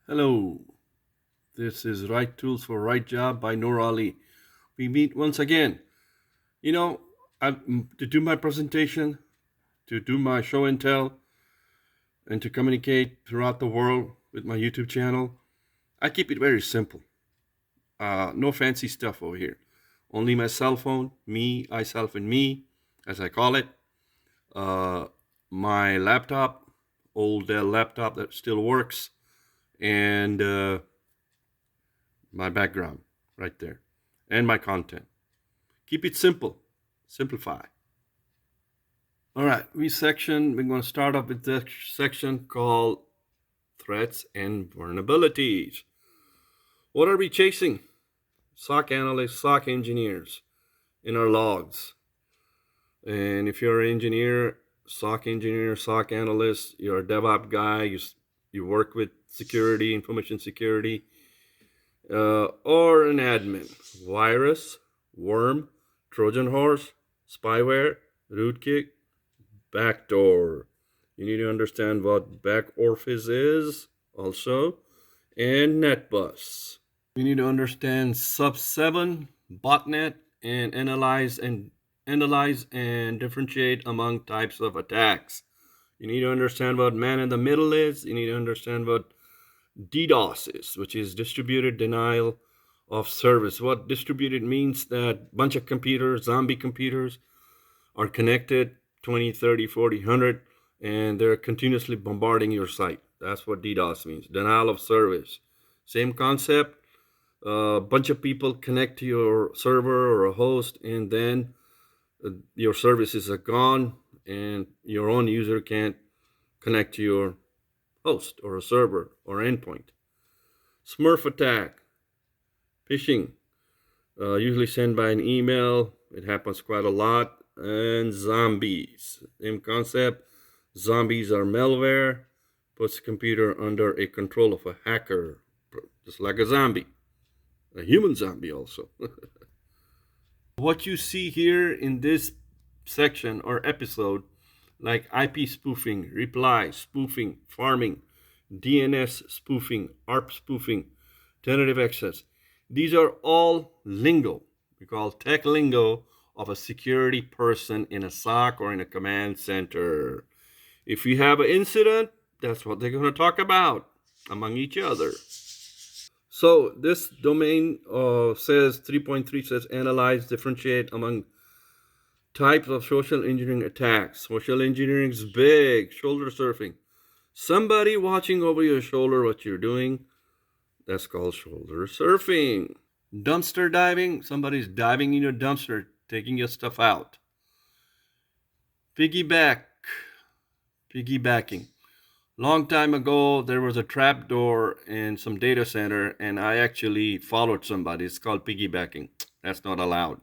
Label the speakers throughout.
Speaker 1: Hello, this is Right Tools for Right Job by Noor Ali. We meet once again. You know, to do my presentation, to do my show and tell, and to communicate throughout the world with my YouTube channel, I keep it very simple. No fancy stuff over here. Only my cell phone, me, I, self, and me, as I call it. Uh, my laptop, old Dell laptop that still works, and my background right there, and my content. Keep it simple. Simplify. All right, we're going to start off with this section called Threats and Vulnerabilities. What are we chasing? SOC analysts, SOC engineers in our logs. And if you're an engineer, SOC analyst, you're a DevOps guy, you work with security, information security, or an admin. Virus, worm, Trojan horse, spyware, rootkit, backdoor. You need to understand what back orifice is also, and netbus. You need to understand sub 7, botnet, and analyze and differentiate among types of attacks. You need to understand what man in the middle is. You need to understand what DDoS is, which is distributed denial of service. What distributed means that bunch of computers, zombie computers, are connected 20, 30, 40, 100, and they're continuously bombarding your site. That's what DDoS means, denial of service. Same concept. A bunch of people connect to your server or a host, and then your services are gone, and your own user can't connect to your host or a server or endpoint. Smurf attack, phishing, usually sent by an email. It happens quite a lot. And zombies, same concept. Zombies are malware, puts computer under a control of a hacker, just like a zombie, a human zombie also. What you see here in this section or episode, like IP spoofing, reply spoofing, farming, DNS spoofing, ARP spoofing, tentative access, these are all lingo. We call tech lingo of a security person in a SOC or in a command center. If you have an incident, that's what they're going to talk about among each other. So this domain says 3.3 says analyze, differentiate among types of social engineering attacks. Social engineering is big. Shoulder surfing. Somebody watching over your shoulder what you're doing. That's called shoulder surfing. Dumpster diving. Somebody's diving in your dumpster, taking your stuff out. Piggybacking. Long time ago, there was a trap door in some data center, and I actually followed somebody. It's called piggybacking. That's not allowed.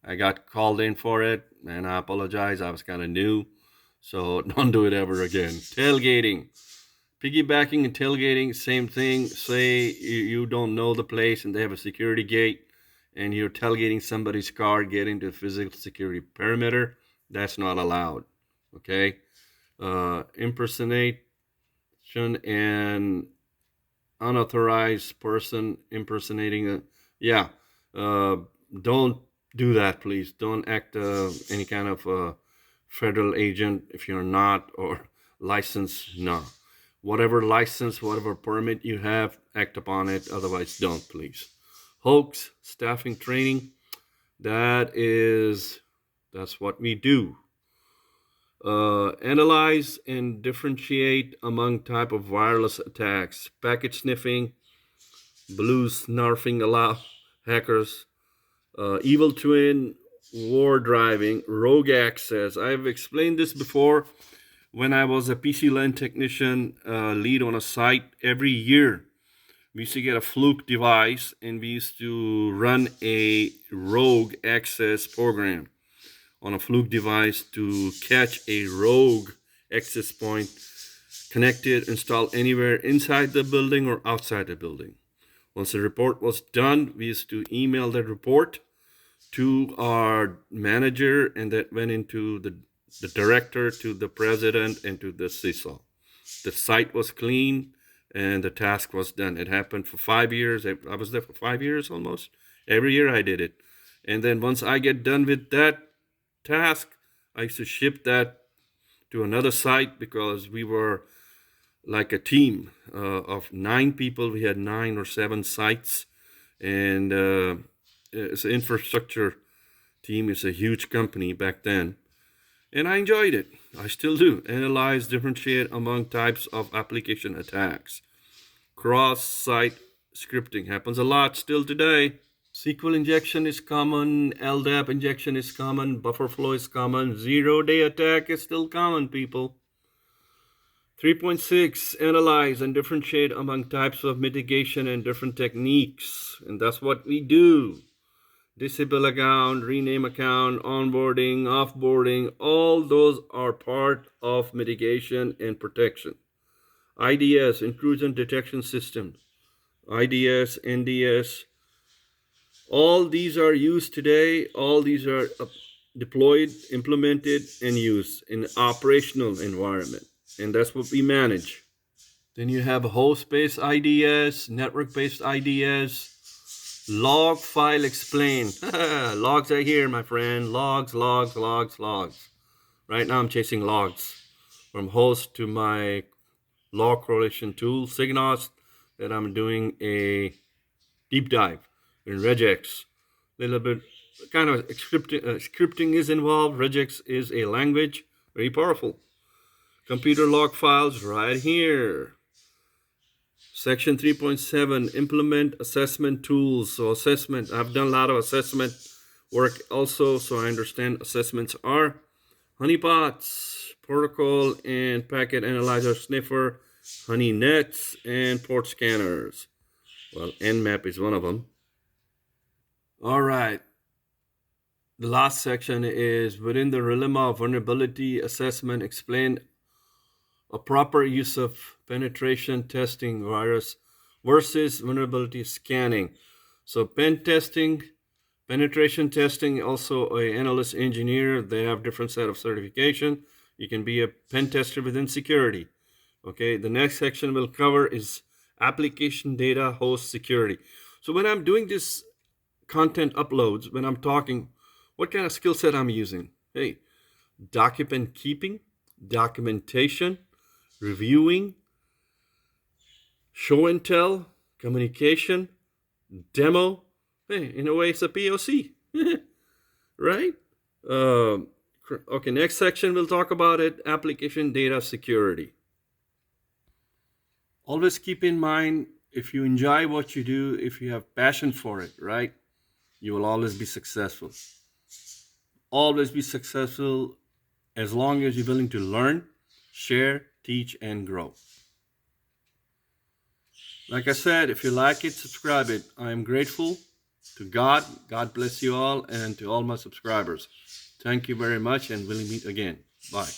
Speaker 1: I got called in for it, and I apologize. I was kind of new, so don't do it ever again. Tailgating. Piggybacking and tailgating, same thing. Say you don't know the place and they have a security gate, and you're tailgating somebody's car, getting to the physical security perimeter. That's not allowed. Okay? Impersonation and unauthorized person impersonating. Don't do that, please. Don't act any kind of federal agent if you're not, or licensed. No. Whatever license, whatever permit you have, act upon it. Otherwise, don't, please. Hoax, staffing, training. That's what we do. Analyze and differentiate among type of wireless attacks. Packet sniffing, blue snarfing allow hackers, evil twin, war driving, rogue access. I've explained this before. When I was a PC LAN technician, lead on a site, every year we used to get a fluke device, and we used to run a rogue access program on a fluke device to catch a rogue access point, connected, installed anywhere inside the building or outside the building. Once the report was done, we used to email that report to our manager, and that went into the director, to the president, and to the CISO. The site was clean. and the task was done. It happened for 5 years. I was there for 5 years almost. Every year I did it. And then once I get done with that task, I used to ship that to another site, because we were like a team of 9 people. We had 9 or 7 sites, and it's an infrastructure team. It's a huge company back then, and I enjoyed it. I still do. Analyze, differentiate among types of application attacks. Cross-site scripting happens a lot still today. SQL injection is common, LDAP injection is common, buffer flow is common, zero-day attack is still common, people. 3.6, analyze and differentiate among types of mitigation and different techniques. And that's what we do. Disable account, rename account, onboarding, offboarding, all those are part of mitigation and protection. IDS, intrusion detection system, IDS, NDS, all these are used today. All these are deployed, implemented, and used in operational environment. And that's what we manage. Then you have host-based IDS, network-based IDS, log file explain. Logs are here, my friend. Logs, logs, logs, logs. Right now I'm chasing logs from host to my log correlation tool, Signos, that I'm doing a deep dive in regex. A little bit kind of scripting is involved. Regex is a language, very powerful. Computer log files right here. Section 3.7, implement assessment tools. So assessment, I've done a lot of assessment work also, so I understand assessments are honeypots, protocol and packet analyzer sniffer, honey nets, and port scanners. Well, Nmap is one of them. All right. The last section is within the realm of vulnerability assessment, explain a proper use of penetration testing virus versus vulnerability scanning. So pen testing, penetration testing, also an analyst engineer, they have different set of certification. You can be a pen tester within security. Okay, the next section we'll cover is application data host security. So when I'm doing this content uploads, when I'm talking, what kind of skill set I'm using? Hey, document keeping, documentation, reviewing, show and tell, communication, demo. Hey, in a way, it's a POC, right? Okay, next section we'll talk about it, application data security. Always keep in mind, if you enjoy what you do, if you have passion for it, right, you will always be successful. Always be successful as long as you're willing to learn, share, teach, and grow. Like I said, if you like it, subscribe it. I am grateful to God. God bless you all, and to all my subscribers. Thank you very much, and we'll meet again. Bye.